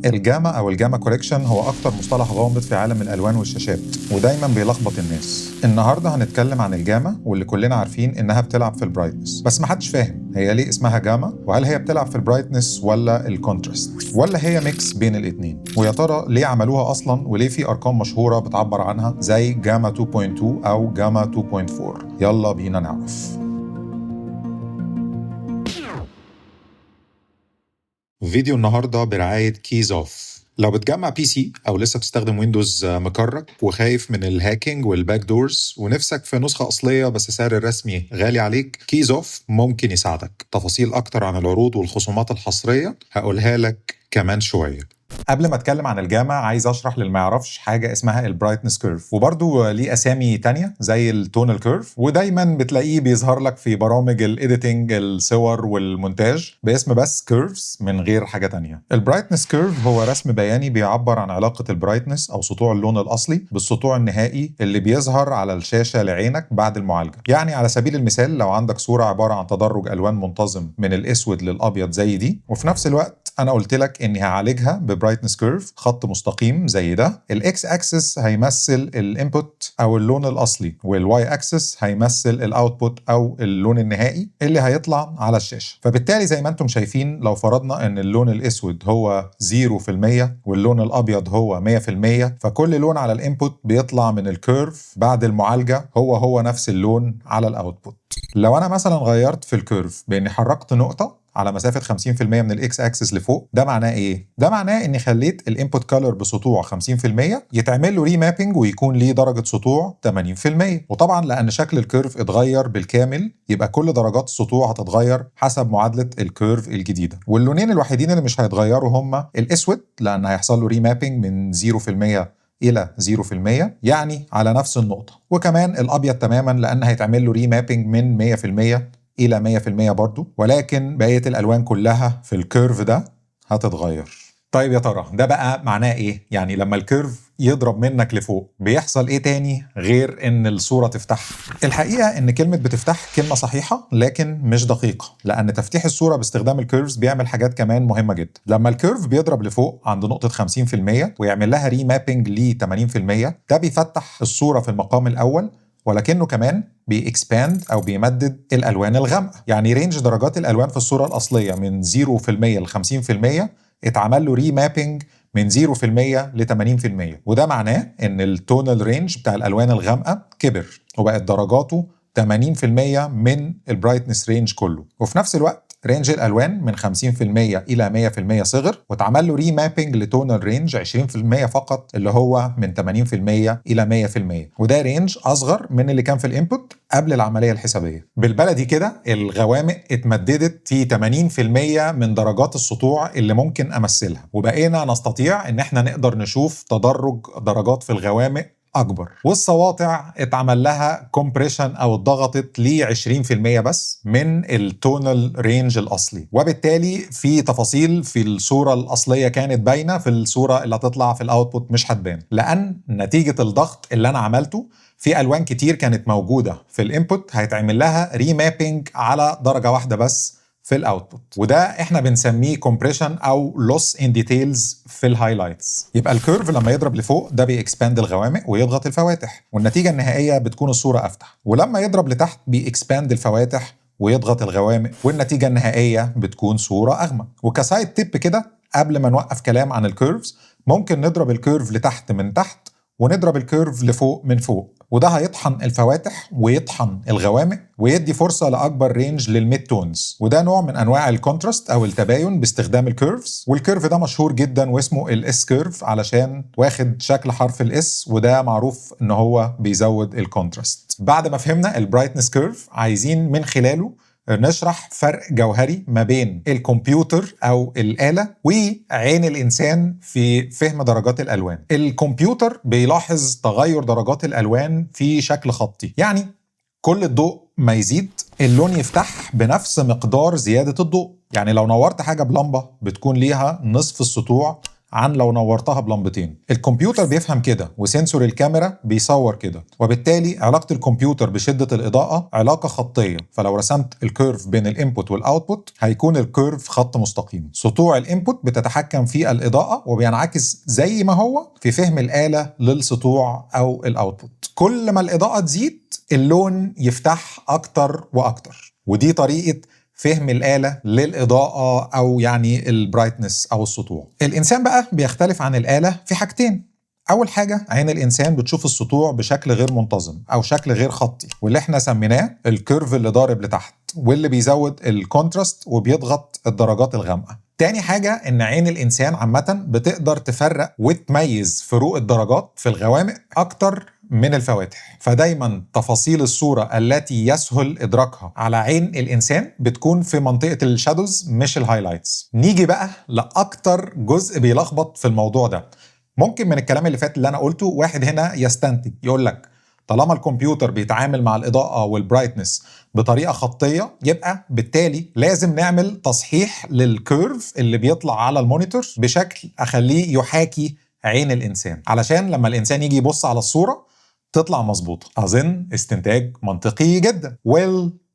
الجاما أو الجاما كوريكشن هو أكتر مصطلح غامض في عالم الألوان والشاشات ودايما بيلخبط الناس. النهاردة هنتكلم عن الجاما واللي كلنا عارفين إنها بتلعب في البرايتنس، بس محدش فاهم هي ليه اسمها جاما، وهل هي بتلعب في البرايتنس ولا الكونتراست ولا هي ميكس بين الاتنين، ويا ترى ليه عملوها أصلا وليه في أرقام مشهورة بتعبر عنها زي جاما 2.2 أو جاما 2.4. يلا بينا نعرف. فيديو النهارده برعاية كيز اوف. لو بتجمع بي سي او لسه بتستخدم ويندوز مكرك وخايف من الهاكينج والباك دورز ونفسك في نسخة أصلية بس سعر الرسمي غالي عليك، كيز اوف ممكن يساعدك. تفاصيل أكتر عن العروض والخصومات الحصرية هقولها لك كمان شوية. قبل ما اتكلم عن الجاما عايز اشرح للي ما يعرفش حاجه اسمها البرايتنس كيرف، وبرده ليه اسامي تانية زي التونال كيرف، ودايما بتلاقيه بيظهر لك في برامج الايديتنج الصور والمونتاج باسم بس كيرفز من غير حاجه تانية. البرايتنس كيرف هو رسم بياني بيعبر عن علاقه البرايتنس او سطوع اللون الاصلي بالسطوع النهائي اللي بيظهر على الشاشه لعينك بعد المعالجه. يعني على سبيل المثال لو عندك صوره عباره عن تدرج الوان منتظم من الاسود للابيض زي دي، وفي نفس الوقت انا قلت لك اني هعالجها ببرايتنس كيرف خط مستقيم زي ده، الاكس اكسس هيمثل الانبوت او اللون الاصلي، والواي اكسس هيمثل الاوتبوت او اللون النهائي اللي هيطلع على الشاشه. فبالتالي زي ما انتم شايفين لو فرضنا ان اللون الاسود هو 0% واللون الابيض هو 100%، فكل لون على الانبوت بيطلع من الكيرف بعد المعالجه هو نفس اللون على الاوتبوت. لو انا مثلا غيرت في الكيرف باني حركت نقطه على مسافة 50% من الاكس اكسس لفوق، ده معناه ايه؟ ده معناه اني خليت الانبوت كولر بسطوع 50% يتعمل له ريمابينج ويكون ليه درجة سطوع 80%. وطبعا لان شكل الكيرف اتغير بالكامل يبقى كل درجات السطوع هتتغير حسب معادلة الكيرف الجديدة. واللونين الوحيدين اللي مش هيتغيروا هما الاسود لان هيحصل له ريمابينج من 0% إلى 0%، يعني على نفس النقطة، وكمان الأبيض تماما لأن هيتعمل له ريمابينج من 100% إلى 100% برضو، ولكن بقية الألوان كلها في الكيرف ده هتتغير. طيب يا ترى ده بقى معناه إيه؟ يعني لما الكيرف يضرب منك لفوق بيحصل إيه تاني غير إن الصورة تفتح؟ الحقيقة إن كلمة بتفتح كلمة صحيحة لكن مش دقيقة، لأن تفتيح الصورة باستخدام الكيرفز بيعمل حاجات كمان مهمة جدا. لما الكيرف بيضرب لفوق عند نقطة 50% ويعمل لها ريمابينج ل 80%، ده بيفتح الصورة في المقام الأول، ولكنه كمان بيكسباند او بيمدد الالوان الغامقه. يعني رينج درجات الالوان في الصوره الاصليه من 0% ل 50% اتعمل له ريمابينج من 0% ل 80%، وده معناه ان التونال رينج بتاع الالوان الغامقه كبر وبقت درجاته 80% من البرايتنس رينج كله. وفي نفس الوقت رينج الالوان من 50% الى 100% صغر واتعمل له ريمابينج لتونال رينج 20% فقط اللي هو من 80% الى 100%، وده رينج اصغر من اللي كان في الانبوت قبل العمليه الحسابيه. بالبلدي كده الغوامق اتمددت في 80% من درجات السطوع اللي ممكن امثلها، وبقينا نستطيع ان احنا نقدر نشوف تدرج درجات في الغوامق اكبر. والسواطع اتعمل لها كومبريشن او اتضغطت ل 20% بس من التونال رينج الاصلي، وبالتالي في تفاصيل في الصوره الاصليه كانت باينه في الصوره اللي هتطلع في الاوتبوت مش هتبان، لان نتيجه الضغط اللي انا عملته في الوان كتير كانت موجوده في الانبوت هيتعمل لها ريمابينج على درجه واحده بس في الاوتبوت، وده احنا بنسميه كومبريشن او لوس ان ديتيلز في الهايلايتس. يبقى الكيرف لما يضرب لفوق ده بيكسباند الغوامق ويضغط الفواتح، والنتيجه النهائيه بتكون الصوره افتح، ولما يضرب لتحت بيكسباند الفواتح ويضغط الغوامق، والنتيجه النهائيه بتكون صوره اغمق. وكسايد تيب كده قبل ما نوقف كلام عن الكيرفز، ممكن نضرب الكيرف لتحت من تحت ونضرب الكيرف لفوق من فوق، وده هيطحن الفواتح ويطحن الغوامق ويدي فرصة لأكبر رينج للميد تونز، وده نوع من أنواع الكونتراست أو التباين باستخدام الكيرفز. والكيرف ده مشهور جدا واسمه الاس كيرف علشان واخد شكل حرف الاس، وده معروف ان هو بيزود الكونتراست. بعد ما فهمنا البرايتنس كيرف عايزين من خلاله نشرح فرق جوهري ما بين الكمبيوتر أو الآلة وعين الإنسان في فهم درجات الألوان. الكمبيوتر بيلاحظ تغير درجات الألوان في شكل خطي، يعني كل الضوء ما يزيد اللون يفتح بنفس مقدار زيادة الضوء. يعني لو نورت حاجة بلمبة بتكون ليها نصف السطوع عن لو نورتها بلمبتين. الكمبيوتر بيفهم كده وسنسور الكاميرا بيصور كده، وبالتالي علاقة الكمبيوتر بشدة الإضاءة علاقة خطية. فلو رسمت الكيرف بين الانبوت والاوتبوت هيكون الكيرف خط مستقيم. سطوع الانبوت بتتحكم في الإضاءة وبينعكس زي ما هو في فهم الآلة للسطوع أو الاوتبوت. كل ما الإضاءة تزيد اللون يفتح أكتر وأكتر، ودي طريقة فهم الآلة للإضاءة أو يعني البرايتنس أو السطوع. الإنسان بقى بيختلف عن الآلة في حاجتين. أول حاجة، عين الإنسان بتشوف السطوع بشكل غير منتظم أو شكل غير خطي، واللي احنا سميناه الكيرف اللي ضارب لتحت، واللي بيزود الكونتراست وبيضغط الدرجات الغامقة. تاني حاجة، إن عين الإنسان عامة بتقدر تفرق وتميز فروق الدرجات في الغوامق أكتر من الفواتح، فدايما تفاصيل الصورة التي يسهل إدراكها على عين الإنسان بتكون في منطقة الشادوز مش الهايلايتس. نيجي بقى لأكتر جزء بيلخبط في الموضوع ده. ممكن من الكلام اللي فات اللي أنا قلته واحد هنا يستنتج يقول لك طالما الكمبيوتر بيتعامل مع الإضاءة والبرايتنس بطريقة خطية، يبقى بالتالي لازم نعمل تصحيح للكيرف اللي بيطلع على المونيتور بشكل أخليه يحاكي عين الإنسان، علشان لما الإنسان يجي يبص على الصورة تطلع مظبوطة. أظن استنتاج منطقي جدا.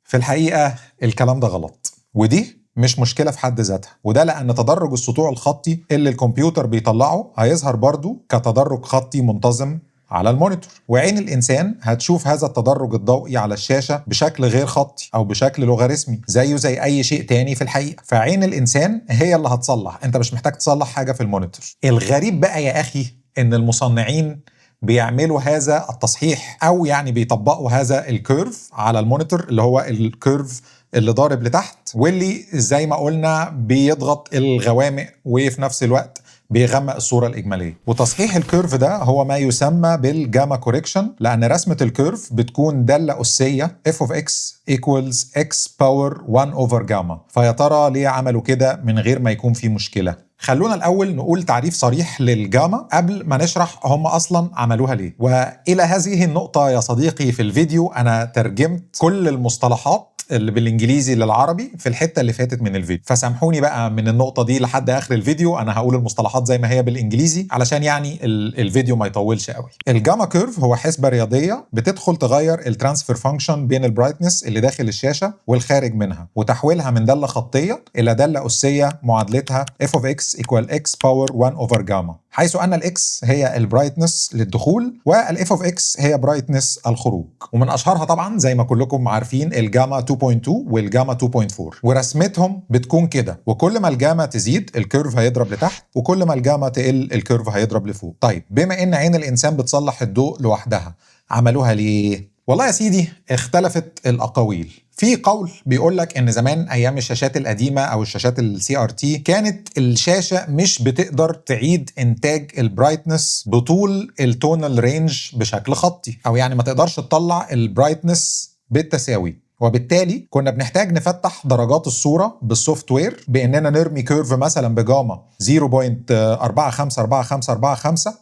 في الحقيقة الكلام ده غلط، ودي مش مشكلة في حد ذاتها، وده لأن تدرج السطوع الخطي اللي الكمبيوتر بيطلعه هيظهر برضو كتدرج خطي منتظم على المونيتور، وعين الإنسان هتشوف هذا التدرج الضوئي على الشاشة بشكل غير خطي أو بشكل لوغاريتمي زيه زي أي شيء تاني في الحقيقة. فعين الإنسان هي اللي هتصلح، أنت مش محتاج تصلح حاجة في المونيتور. الغريب بقى يا أخي إن المصنعين بيعملوا هذا التصحيح أو يعني بيطبقوا هذا الكيرف على المونيتور اللي هو الكيرف اللي ضارب لتحت، واللي زي ما قلنا بيضغط الغوامق وفي نفس الوقت بيغمق الصورة الإجمالية. وتصحيح الكيرف ده هو ما يسمى بالجاما كوريكشن، لأن رسمة الكيرف بتكون دالة أسية f of x equals x power 1 over gamma. فيا ترى ليه عملوا كده من غير ما يكون في مشكلة؟ خلونا الأول نقول تعريف صريح للجاما قبل ما نشرح هم أصلا عملوها ليه. وإلى هذه النقطة يا صديقي في الفيديو أنا ترجمت كل المصطلحات اللي بالانجليزي للعربي في الحته اللي فاتت من الفيديو، فسامحوني بقى من النقطه دي لحد اخر الفيديو انا هقول المصطلحات زي ما هي بالانجليزي علشان يعني الفيديو ما يطولش قوي. الجاما كيرف هو حسبه رياضيه بتدخل تغير الترانسفير فانكشن بين البرايتنس اللي داخل الشاشه والخارج منها، وتحويلها من داله خطيه الى داله اسيه معادلتها f of x equal x power 1 over gamma، حيث ان الاكس هي البرايتنس للدخول والاف اوف اكس هي برايتنس الخروج. ومن اشهرها طبعا زي ما كلكم عارفين الجاما 2.2 والجاما 2.4، ورسمتهم بتكون كده، وكل ما الجاما تزيد الكيرف هيضرب لتحت وكل ما الجاما تقل الكيرف هيضرب لفوق. طيب بما ان عين الانسان بتصلح الضوء لوحدها عملوها ليه؟ والله يا سيدي اختلفت الاقاويل. في قول بيقول لك ان زمان ايام الشاشات القديمه او الشاشات السي ار تي كانت الشاشه مش بتقدر تعيد انتاج البرايتنس بطول التونال رينج بشكل خطي، او يعني ما تقدرش تطلع البرايتنس بالتساوي، وبالتالي كنا بنحتاج نفتح درجات الصوره بالسوفت وير باننا نرمي كيرف مثلا بجاما 0.454545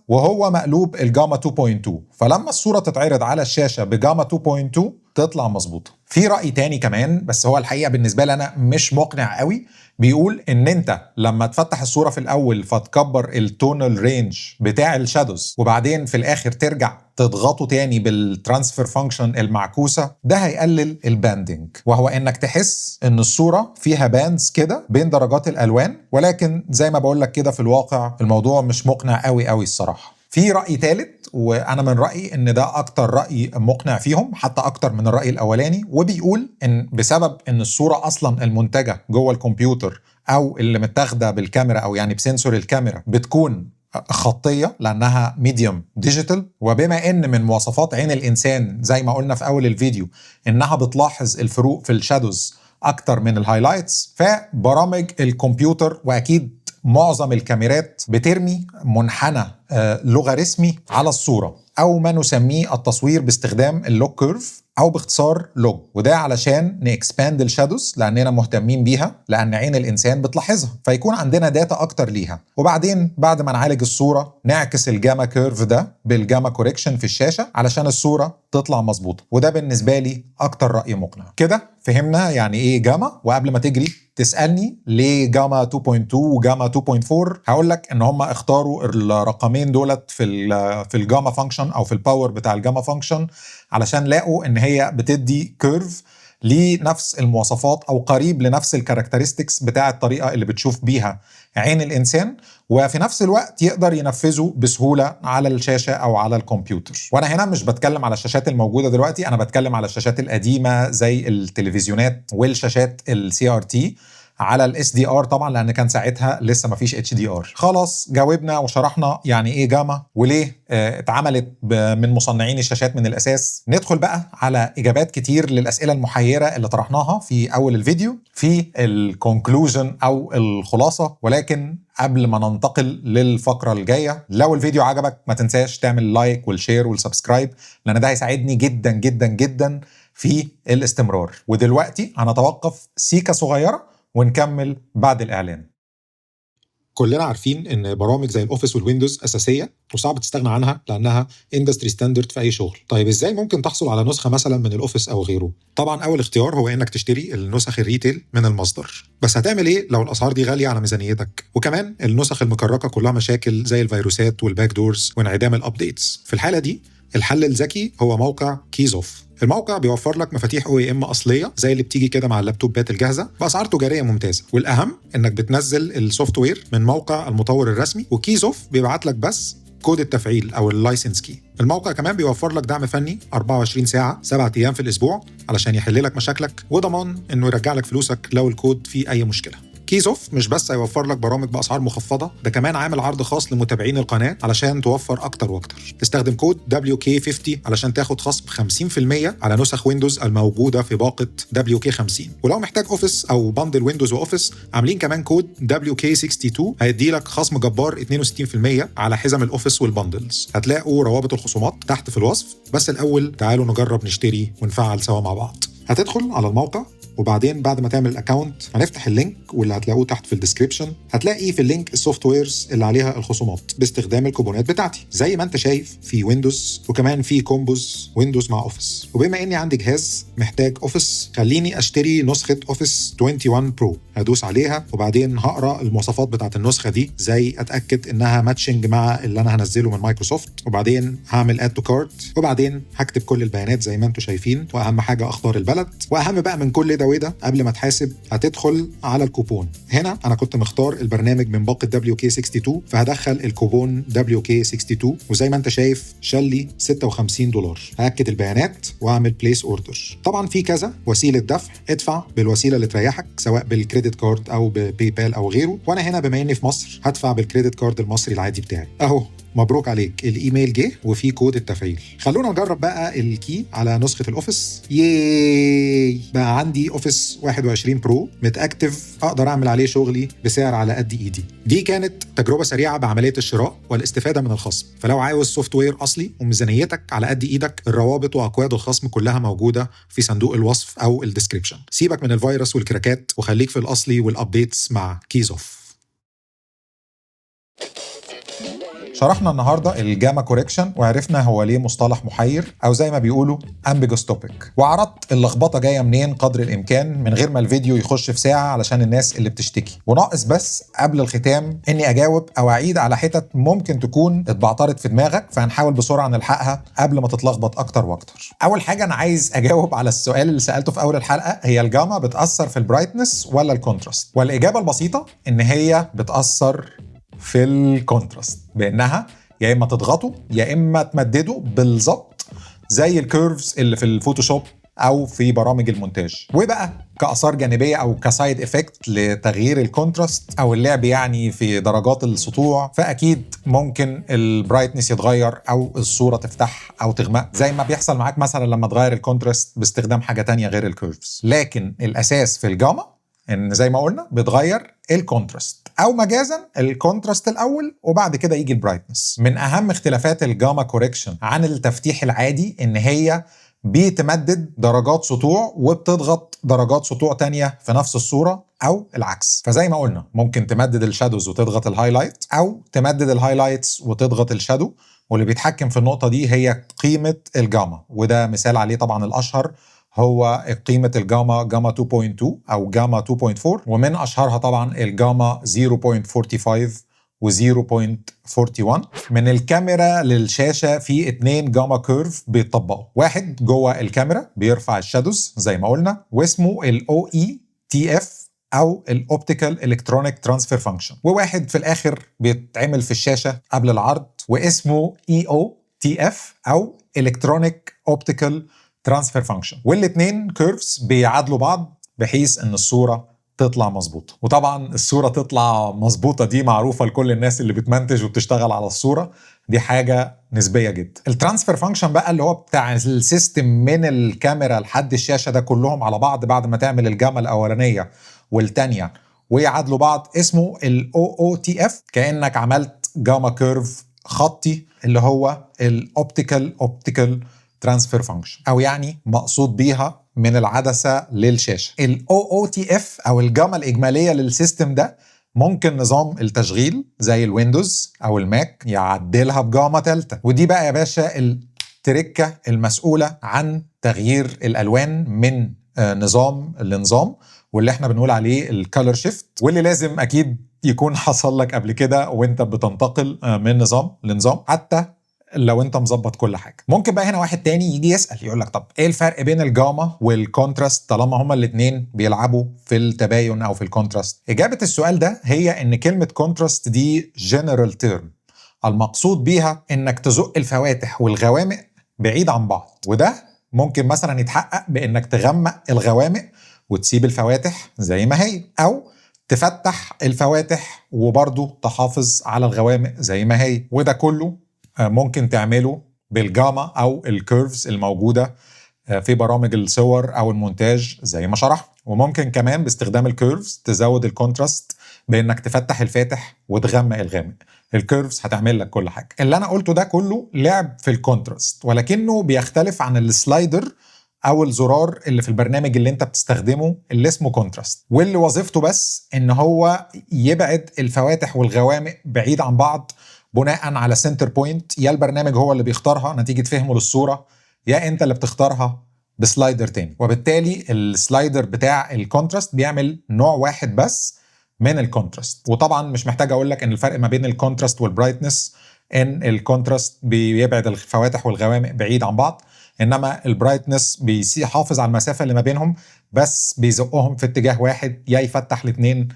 وهو مقلوب الجاما 2.2، فلما الصوره تتعرض على الشاشه بجاما 2.2 تطلع مظبوطه. في رأي تاني كمان بس هو الحقيقة بالنسبة لي أنا مش مقنع قوي، بيقول إن أنت لما تفتح الصورة في الأول فتكبر التونال رينج بتاع الشادوز وبعدين في الآخر ترجع تضغطه تاني بالترانسفير فانكشن المعكوسة، ده هيقلل الباندنج، وهو إنك تحس إن الصورة فيها باندز كده بين درجات الألوان، ولكن زي ما بقول لك كده في الواقع الموضوع مش مقنع قوي الصراحة. في رأي ثالث وأنا من رأيي إن ده أكتر رأي مقنع فيهم حتى أكتر من الرأي الأولاني، وبيقول إن بسبب إن الصورة أصلا المنتجة جوه الكمبيوتر أو اللي متاخدة بالكاميرا أو يعني بسنسور الكاميرا بتكون خطية لأنها ميديوم ديجيتال، وبما إن من مواصفات عين الإنسان زي ما قلنا في أول الفيديو إنها بتلاحظ الفروق في الشادوز أكتر من الهايلايتس، فبرامج الكمبيوتر وأكيد معظم الكاميرات بترمي منحنى لوغاريتمي على الصورة أو ما نسميه التصوير باستخدام اللوج كيرف أو باختصار لوج، وده علشان نإكسباند الشادوز لأننا مهتمين بيها لأن عين الإنسان بتلاحظها فيكون عندنا داتا أكتر ليها، وبعدين بعد ما نعالج الصورة نعكس الجاما كيرف ده بالجاما كوريكشن في الشاشة علشان الصورة تطلع مظبوطة، وده بالنسبة لي أكتر رأي مقنع. كده فهمنا يعني إيه جاما، وقبل ما تجري تسالني ليه جاما 2.2 وجاما 2.4، هقول لك ان هم اختاروا الرقمين دولت في الجاما فانكشن او في الباور بتاع الجاما فانكشن علشان لقوا ان هي بتدي كيرف لنفس المواصفات او قريب لنفس الكاركترستكس بتاع الطريقه اللي بتشوف بيها عين الانسان، وفي نفس الوقت يقدر ينفذه بسهوله على الشاشه او على الكمبيوتر. وانا هنا مش بتكلم على الشاشات الموجوده دلوقتي، انا بتكلم على الشاشات القديمه زي التلفزيونات والشاشات السي ار تي على الاس دي ار طبعا، لان كان ساعتها لسه ما فيش اتش دي ار. خلاص جاوبنا وشرحنا يعني ايه جاما وليه اتعملت من مصنعين الشاشات من الاساس. ندخل بقى على اجابات كتير للاسئله المحيره اللي طرحناها في اول الفيديو في الكونكلوجن او الخلاصه. ولكن قبل ما ننتقل للفقره الجايه، لو الفيديو عجبك ما تنساش تعمل لايك والشير والسبسكرايب، لان ده هيساعدني جدا جدا جدا في الاستمرار. ودلوقتي هنتوقف سيكه صغيره ونكمل بعد الإعلان. كلنا عارفين ان برامج زي الاوفيس والويندوز اساسيه وصعب تستغنى عنها لانها اندستري ستاندرد في اي شغل. طيب ازاي ممكن تحصل على نسخه مثلا من الاوفيس او غيره؟ طبعا اول اختيار هو انك تشتري النسخ الريتيل من المصدر. بس هتعمل ايه لو الاسعار دي غاليه على ميزانيتك؟ وكمان النسخ المكركه كلها مشاكل زي الفيروسات والباك دورز وانعدام الابديتس. في الحاله دي الحل الذكي هو موقع كيزوف. الموقع بيوفر لك مفاتيح او ام اصليه زي اللي بتيجي كده مع اللابتوبات الجاهزه باسعار تجاريه ممتازه، والاهم انك بتنزل السوفت وير من موقع المطور الرسمي، وكيزوف بيبعت لك بس كود التفعيل او اللايسنس كي. الموقع كمان بيوفر لك دعم فني 24 ساعه 7 ايام في الاسبوع علشان يحل لك مشاكلك، وضمان انه يرجع لك فلوسك لو الكود فيه اي مشكله. كيزوف مش بس هيوفر لك برامج باسعار مخفضه، ده كمان عامل عرض خاص لمتابعين القناه علشان توفر اكتر واكتر. استخدم كود WK50 علشان تاخد خصم 50% على نسخ ويندوز الموجوده في باقه WK50. ولو محتاج اوفيس او بندل ويندوز واوفيس، عاملين كمان كود WK62 هيدي لك خصم جبار 62% على حزم الاوفيس والبندلز. هتلاقوا روابط الخصومات تحت في الوصف. بس الاول تعالوا نجرب نشتري ونفعل سوا مع بعض. هتدخل على الموقع، وبعدين بعد ما تعمل الاكونت هنفتح اللينك واللي هتلاقوه تحت في الديسكريبشن. هتلاقي في اللينك السوفت ويرز اللي عليها الخصومات باستخدام الكوبونات بتاعتي زي ما انت شايف في ويندوز، وكمان في كومبوز ويندوز مع اوفيس. وبما اني عندي جهاز محتاج اوفيس، خليني اشتري نسخه اوفيس 21 برو. هدوس عليها وبعدين هقرا المواصفات بتاعه النسخه دي، زي اتاكد انها ماتشنج مع اللي انا هنزله من مايكروسوفت، وبعدين هعمل اد تو كارت، وبعدين هكتب كل البيانات زي ما انتم شايفين، واهم حاجه اختار البلد. واهم بقى من كل ده وده قبل ما تحاسب هتدخل على الكوبون. هنا انا كنت مختار البرنامج من باقه WK62، فهدخل الكوبون WK62، وزي ما انت شايف شلي $56. هاكد البيانات واعمل بليس اوردر. طبعا في كذا وسيله دفع، ادفع بالوسيله اللي تريحك سواء بالكريدت كارد او بباي بال او غيره. وانا هنا بما اني في مصر هدفع بالكريدت كارد المصري العادي بتاعي. اهو مبروك عليك، الايميل جه وفي كود التفعيل. خلونا نجرب بقى الكي على نسخه الاوفيس. ياي، بقى عندي اوفيس 21 برو متاكتف، اقدر اعمل عليه شغلي بسعر على قد ايدي. دي كانت تجربه سريعه بعمليه الشراء والاستفاده من الخصم. فلو عاوز سوفت وير اصلي وميزانيتك على قد ايدك، الروابط واكواد الخصم كلها موجوده في صندوق الوصف او الديسكريبشن. سيبك من الفيروس والكراكات وخليك في الاصلي والابديتس مع كيزوف. شرحنا النهارده الجاما كوريكشن، وعرفنا هو ليه مصطلح محير او زي ما بيقولوا امبيجوس توبيك، وعرضت اللخبطه جايه منين قدر الامكان من غير ما الفيديو يخش في ساعه علشان الناس اللي بتشتكي. وناقص بس قبل الختام اني اجاوب او اعيد على حتت ممكن تكون اتبعترت في دماغك، فهنحاول بسرعه نلحقها قبل ما تتلخبط اكتر واكتر. اول حاجه انا عايز اجاوب على السؤال اللي سالته في اول الحلقه، هي الجاما بتاثر في البرايتنس ولا الكونتراست؟ والاجابه البسيطه ان هي بتاثر في الكونتراست، بانها يا اما تضغطه يا اما تمدده بالظبط زي الكيرفز اللي في الفوتوشوب او في برامج المونتاج. وبقى كاثار جانبيه او كسايد افكت لتغيير الكونتراست او اللعب يعني في درجات السطوع، فاكيد ممكن البرايتنس يتغير او الصوره تفتح او تغمق زي ما بيحصل معاك مثلا لما تغير الكونتراست باستخدام حاجه تانية غير الكيرفز. لكن الاساس في الجاما ان زي ما قلنا بتغير الكونتراست، او مجازا الكونتراست الاول وبعد كده يجي البرايتنس. من اهم اختلافات الجاما كوريكشن عن التفتيح العادي ان هي بتمدد درجات سطوع وبتضغط درجات سطوع تانية في نفس الصورة، او العكس. فزي ما قلنا ممكن تمدد الشادوز وتضغط الهايلايت، او تمدد الهايلايتس وتضغط الشادو، واللي بيتحكم في النقطة دي هي قيمة الجاما. وده مثال عليه طبعا الاشهر هو قيمة الجاما 2.2 أو جاما 2.4، ومن أشهرها طبعا الجاما 0.45 و 0.41. من الكاميرا للشاشة في 2 جاما كيرف بيتطبقوا، واحد جوه الكاميرا بيرفع الشادوز زي ما قلنا واسمه ال OETF أو الأوبتيكال إلكترونيك ترانسفير فانكشن، وواحد في الآخر بيتعمل في الشاشة قبل العرض واسمه EOTF أو إلكترونيك أوبتيكال ترانسفير فانكشن، والاثنين كيرفز بيعادلوا بعض بحيث ان الصوره تطلع مظبوطه. وطبعا الصوره تطلع مظبوطه دي معروفه لكل الناس اللي بتمنتج وبتشتغل على الصوره، دي حاجه نسبيه جدا. الترانسفير فانكشن بقى اللي هو بتاع السيستم من الكاميرا لحد الشاشه ده كلهم على بعض بعد ما تعمل الجاما الاولانيه والثانيه ويعادلوا بعض اسمه ال OOTF، كانك عملت جاما كيرف خطي اللي هو الاوبتيكال ترانسفير فانكشن، او يعني مقصود بيها من العدسه للشاشه. ال OOTF او الجاما الاجماليه للسيستم ده ممكن نظام التشغيل زي الويندوز او الماك يعدلها بجاما ثالثه، ودي بقى يا باشا التركه المسؤوله عن تغيير الالوان من نظام لنظام، واللي احنا بنقول عليه الكالر شيفت، واللي لازم اكيد يكون حصل لك قبل كده وانت بتنتقل من نظام لنظام، حتى لو انت مظبط كل حاجه. ممكن بقى هنا واحد تاني يجي يسال يقول لك طب ايه الفرق بين الجاما والكونتراست طالما هما الاثنين بيلعبوا في التباين او في الكونتراست؟ اجابه السؤال ده هي ان كلمه كونتراست دي جنرال تيرم، المقصود بيها انك تزق الفواتح والغوامق بعيد عن بعض، وده ممكن مثلا يتحقق بانك تغمق الغوامق وتسيب الفواتح زي ما هي، او تفتح الفواتح وبرضه تحافظ على الغوامق زي ما هي، وده كله ممكن تعمله بالجاما او الكيرفز الموجوده في برامج الصور او المونتاج زي ما شرح. وممكن كمان باستخدام الكيرفز تزود الكونتراست بانك تفتح الفاتح وتغمق الغامق. الكيرفز هتعمل لك كل حاجه. اللي انا قلته ده كله لعب في الكونتراست، ولكنه بيختلف عن السلايدر او الزرار اللي في البرنامج اللي انت بتستخدمه اللي اسمه كونتراست، واللي وظيفته بس ان هو يبعد الفواتح والغوامق بعيد عن بعض بناء على سنتر بوينت، يا البرنامج هو اللي بيختارها نتيجة فهمه للصورة، يا انت اللي بتختارها بسلايدر تاني. وبالتالي السلايدر بتاع الكونتراست بيعمل نوع واحد بس من الكونتراست. وطبعا مش محتاج اقول لك ان الفرق ما بين الكونتراست والبرايتنس ان الكونتراست بيبعد الفواتح والغوامق بعيد عن بعض، انما البرايتنس بيحافظ على المسافة اللي ما بينهم بس بيزقهم في اتجاه واحد، يا يفتح الاثنين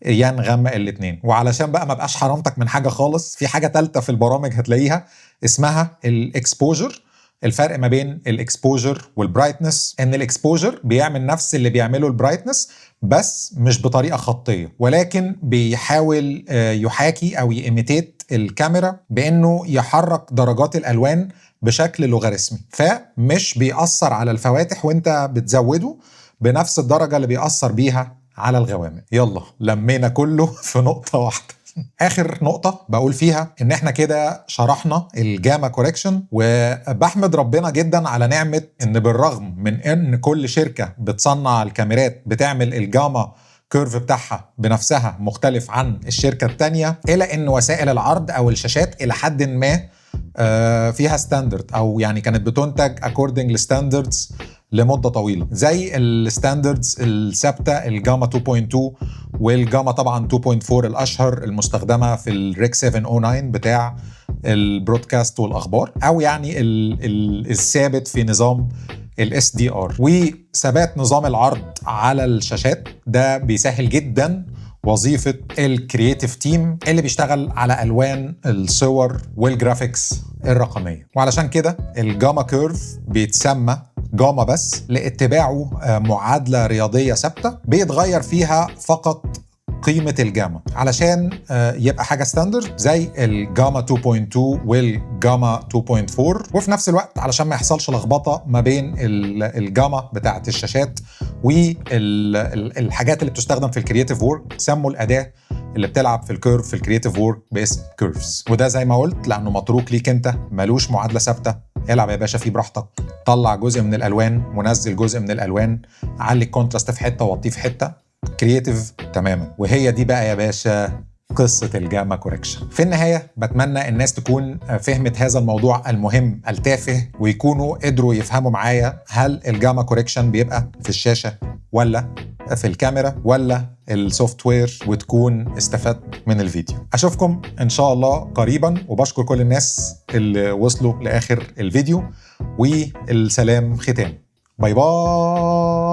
يا نغمق الاثنين. وعلشان بقى ما بقاش حرمتك من حاجه خالص، في حاجه ثالثه في البرامج هتلاقيها اسمها الاكسبوجر. الفرق ما بين الاكسبوجر والبرايتنس ان الاكسبوجر بيعمل نفس اللي بيعمله البرايتنس بس مش بطريقه خطيه، ولكن بيحاول يحاكي او ييميتيت الكاميرا بانه يحرك درجات الالوان بشكل لوغاريتمي، فمش بيأثر على الفواتح وانت بتزوده بنفس الدرجه اللي بيأثر بيها على الغوامق. يلا لمينا كله في نقطة واحدة. آخر نقطة بقول فيها إن إحنا كده شرحنا الجاما كوريكشن، وبحمد ربنا جدا على نعمة إن بالرغم من إن كل شركة بتصنع الكاميرات بتعمل الجاما كيرف بتاعها بنفسها مختلف عن الشركة التانية، إلا إن وسائل العرض أو الشاشات إلى حد ما فيها ستاندرد، أو يعني كانت بتنتج according لستاندردز لمدة طويلة، زي الستاندردز الثابتة الجاما 2.2 والجاما طبعا 2.4 الأشهر المستخدمة في الريك 709 بتاع البرودكاست والأخبار، أو يعني الثابت في نظام الاس دي ار. وثبات نظام العرض على الشاشات ده بيسهل جدا وظيفة الكرياتيف تيم اللي بيشتغل على ألوان الصور والجرافيكس الرقمية. وعلشان كده الجاما كيرف بيتسمى جاما بس لاتباعه معادلة رياضية ثابتة بيتغير فيها فقط قيمة الجاما علشان يبقى حاجة ستاندرد زي الجاما 2.2 والجاما 2.4، وفي نفس الوقت علشان ما يحصلش لخبطة ما بين الجاما بتاعت الشاشات والحاجات اللي بتستخدم في الكرياتيف وورك. سموا الأداة اللي بتلعب في الكيرف في الكرياتيف وورك باسم كيرفز، وده زي ما قلت لأنه متروك ليك انت، ملوش معادلة ثابتة. العب يا باشا فيه براحتك، طلع جزء من الألوان ونزل جزء من الألوان، علي الكونتراست في حتة ووطيه في حتة، كرياتيف تماما. وهي دي بقى يا باشا قصة الجاما كوريكشن. في النهاية بتمنى الناس تكون فهمت هذا الموضوع المهم التافه، ويكونوا قدروا يفهموا معايا هل الجاما كوريكشن بيبقى في الشاشة ولا في الكاميرا ولا السوفت وير، وتكون استفدت من الفيديو. أشوفكم إن شاء الله قريبا، وبشكر كل الناس اللي وصلوا لآخر الفيديو، والسلام ختام. باي باي.